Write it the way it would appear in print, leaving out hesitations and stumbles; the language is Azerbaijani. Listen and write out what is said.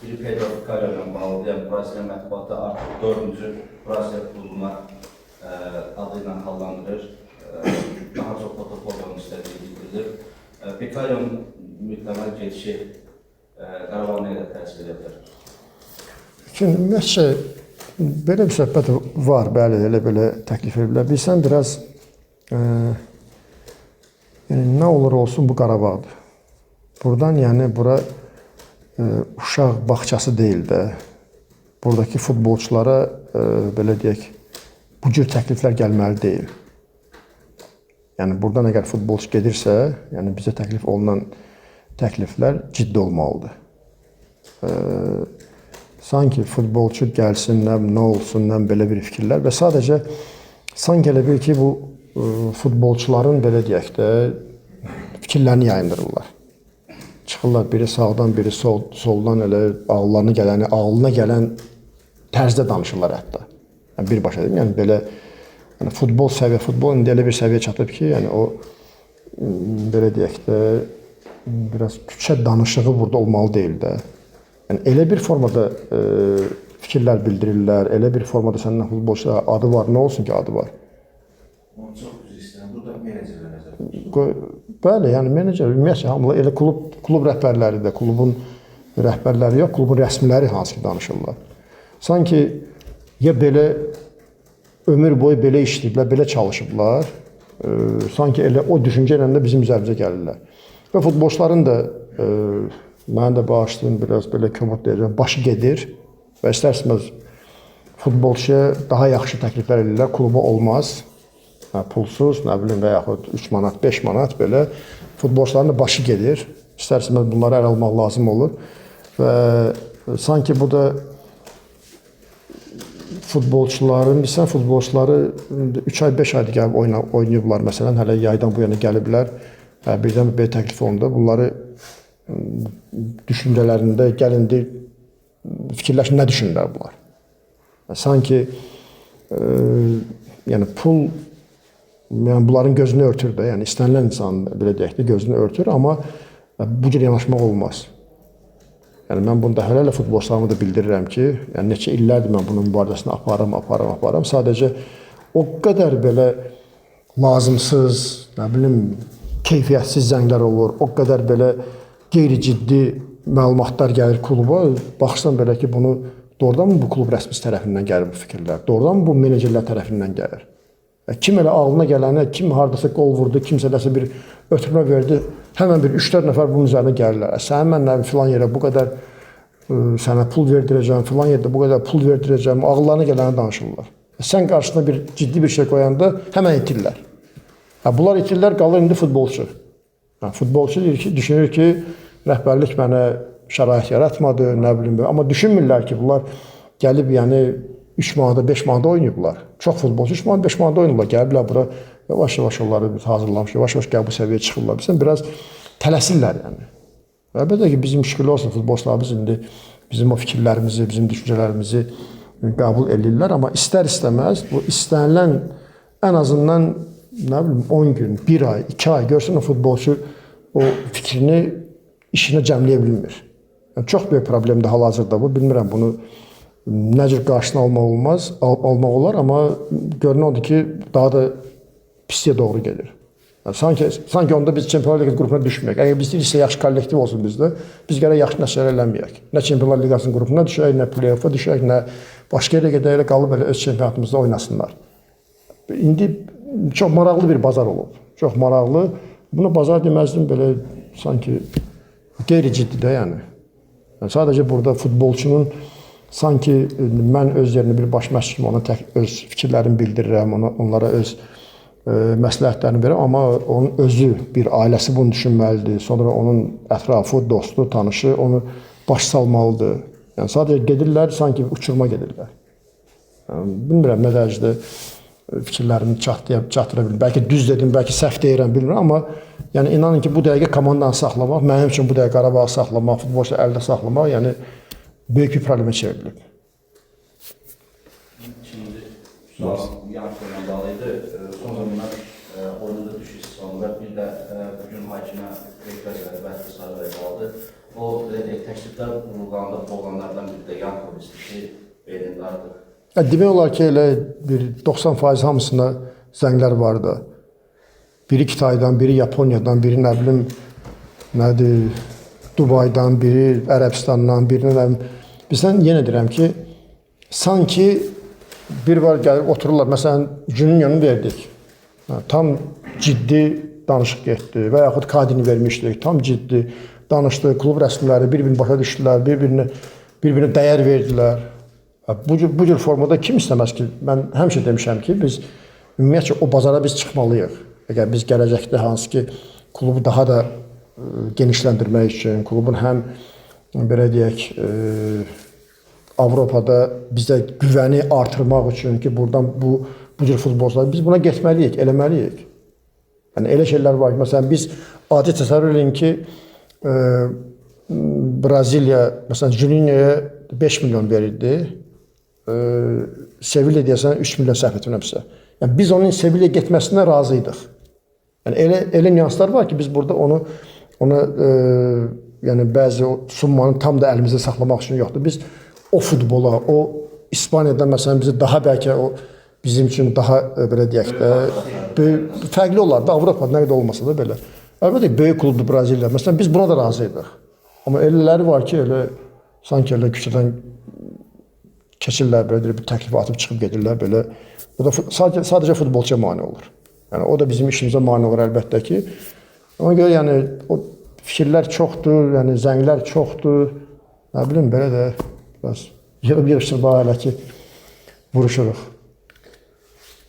biri Pedro Vicario ilə bağlıdır. Yəni Braziliya mətbuatı artıq 4-cü Braziliya klubuna adı ilə hallandırır. Daha çox protokol istədiyi bildirilir. Vicario'nun mütləmel gedişi Qarabağa nə qədər təsir edə bilər? Ümumiyyətcə, belə bir söhbət var, bəli, elə belə təklif ediblər. Bilsən, biraz yəni, nə olur olsun bu Qarabağdır. Buradan, yəni, bura uşaq bağçası deyil də. Buradakı futbolçulara, belə deyək, bu cür təkliflər gəlməli deyil. Yəni, buradan əgər futbolçu gedirsə, yəni bizə təklif olunan təkliflər ciddi olmalıdır. Sanki futbolçu gəlsin, nə olsun, nə belə bir fikirlər və sadəcə sanki elə bil ki, bu futbolçuların, belə deyək də, fikirlərini yayındırırlar. Çıxırlar, biri sağdan, biri soldan elə ağlına gələn tərzdə danışırlar hətta. Yəni, birbaşa deyim, yəni belə futbol indi elə bir səviyyə çatıb ki, yəni o, belə deyək də, biraz küçə danışığı burada olmalı deyil də. Yəni, elə bir formada fikirlər bildirirlər, elə bir formada səndən futbolçuda adı var, nə olsun ki adı var? Onu çox üzr istəyirəm, burada menecerlər nəzər. Bəli, yəni menecer, ümumiyyətlə, hamılar elə klub rəhbərləri də, klubun rəhbərləri yox, klubun rəsmiləri hansı ki danışırlar. Sanki ya belə ömür boyu belə işləyiblər, belə çalışıblar, sanki elə o düşüncə ilə də bizim üzərimizə gəlirlər. Və futbolçuların da, mən də bağışlayın, biraz belə kömut deyəcəm, başı gedir və istər-istəməz futbolçuya daha yaxşı təkliflər edirlər, klubu olmaz, pulsuz, nə bilim, və yaxud 3 manat, 5 manat belə futbolçuların da başı gedir, istər-istəməz bunları əl almaq lazım olur və sanki bu da futbolçuları 3 ay, 5 aydır gəlib oynayıblar, məsələn, hələ yaydan bu yana gəliblər, birdən bir təklif olundu, bunları düşüncələrində gəlindi, fikirləşin, nə düşünürlər bunlar? Sanki yəni pul bunların gözünü örtür də, yəni istənilən insan belə deyək də gözünü örtür, amma bu cür yanaşmaq olmaz. Yəni mən bunda hələ futbolçularıma da bildirirəm ki, yəni neçə illərdir mən bunun mübarizəsini aparam. Sadəcə o qədər belə lazımsız, nə bilim, keyfiyyətsiz zənglər olur, o qədər belə qeyri-ciddi məlumatlar gəlir kluba. Baxırsan belə ki, bunu doğrudan mı bu klub rəsmisi tərəfindən gəlir bu fikirlər? Doğrudan mı bu menecerlər tərəfindən gəlir? Kim elə ağlına gələnə, kim haradasa qol vurdu, kimsə nəsə bir ötürmə verdi, həmən bir 3-4 nəfər bunun üzərinə gəlirlər. Sən mənlə filan yerə bu qədər sənə pul verdirəcəm, filan yerdə bu qədər pul verdirəcəm, ağıllarına gələnə danışırlar. Sən qarşısına bir ciddi bir şey qoyanda həmən itirlər. Bunlar itirlər, qalır indi futbolçu. Futbolçu düşünür ki, rəhbərlik mənə şərait yaratmadı, nə bilim, amma düşünmürlər ki, bunlar gəlib, yəni 3 manada, 5 manada oynayıblar. Çox futbolçu 3 manada, 5 manada oynayırlar. Gəliblər bura, yavaş-yavaş onları hazırlamış, yavaş-yavaş gəl bu səviyyəyə çıxırlar. Bizdən biraz tələsirlər, yəni. Əlbəttə ki, bizim şükürlər olsun, futbolçularımız indi bizim o fikirlərimizi, bizim düşüncələrimizi qəbul edirlər, amma istər-istəməz bu istənilən ən azından, nə bilim, 10 gün, 1 ay, 2 ay görsün o futbolçu o fikrini işinə cəmləyə bilmir. Yəni, çox böyük problemdir hal-hazırda bu. Bilmirəm, bunu nə cür qarşısını almaq olar, amma görünən odur ki, daha da pisliyə doğru gedir. Yəni, sanki onda biz Çempionlar Liqası qrupuna düşməyək. Əgər biz istəyirsə yaxşı kollektiv olsun bizdə, biz gərək yaxşı nəticələr eləməyək. Nə Çempionlar Liqasının qrupuna düşək, nə play-offa düşək, nə başqa yerə gedək, elə qalıb elə öz çempionatımızda oynasınlar. İndi çox maraqlı bir bazar olub. Çox maraqlı. Buna bazar deməzdim, belə sanki qeyri-ciddi də, yəni. Sadəcə burada futbolçunun sanki mən öz yerini bir baş məşqçi kimi ona öz fikirlərimi bildirirəm, onlara öz məsləhətlərini verirəm, amma onun özü, bir ailəsi bunu düşünməlidir. Sonra onun ətrafı, dostu, tanışı onu baş salmalıdır. Yəni sadəcə gedirlər, sanki uçurma gedirlər. Bilmirəm nə dərəcədə fikirlərimi çatdıra bilmirəm. Bəlkə düz dedim, bəlkə səhv deyirəm, bilmirəm, amma yəni inanın ki, bu dəqiqə komandanı saxlamaq, mənim üçün bu dəqiqə Qarabağı saxlamaq, futbolçuları əldə saxlamaq, yəni böyük bir problemə çevrilib. Şimdi sualım yanıtlarına bağlıydı. Son zamanlar oyunda düşüş sonunda bir də bugün hakimə etiraz elədi, Vəhdi Sarıbəy qaldı. o təkliflər vurğulandı, oğlanlardan biri də Yankovic'dir ki, beynində artıq. Demək olar ki, elə bir 90% hamısında zənglər vardı. Biri Kitaydan, biri Yaponiyadan, biri nə bilim nədir, Dubaydan, biri Ərəbistandan, biri nə bilim. Bizdən yenə deyirəm ki, sanki bir var gəlib otururlar. Məsələn, Junior'u verdik. Tam ciddi danışıq getdi və yaxud Kadini vermişdik. Tam ciddi danışdı. Klub rəsmiləri bir-birini başa düşdülər, bir-birinə dəyər verdilər. Bu cür formada kim istəməz ki? Mən həmişə demişəm ki, biz ümumiyyətcə o bazara biz çıxmalıyıq. Əgər biz gələcəkdə hansı ki, klubu daha da genişləndirmək üçün, klubun həm belə deyək, Avropada bizə güvəni artırmaq üçün ki, buradan bu cür futbolçular biz buna getməliyik, eləməliyik. Yəni elə şeylər var ki, məsələn biz adi təsəvvür edin ki, Braziliya məsələn Juninho'ya 5 milyon verildi. Sevilla deyəsən 3 milyon səhv etmirəmsə. Yəni biz onun Sevilla'ya getməsinə razıydıq. Yəni elə nüanslar var ki, biz burada ona yəni bəzi o summanı tam da əlimizdə saxlamaq üçün yoxdur. Biz o futbola, o İspaniyadan məsələn bizi daha bəlkə o bizim üçün daha belə deyək də fərqli olardı. Avropada nə qədər olmasa da belə. Əlbəttə böyük klubdur Braziliya. Məsələn biz buna da razıydıq. Amma elələri var ki, elə sanki elə küçədən keçirlər belə bir təklif atıb çıxıb gedirlər belə. Bu da sadəcə futbolçuya mane olur. Yəni o da bizim işimizə mane olur əlbəttə ki. Ona görə yəni o fikirlər çoxdur, yəni zənglər çoxdur. Nə bilim belə də biraz yığıb-yığışdırmağa hələ ki vuruşuruq.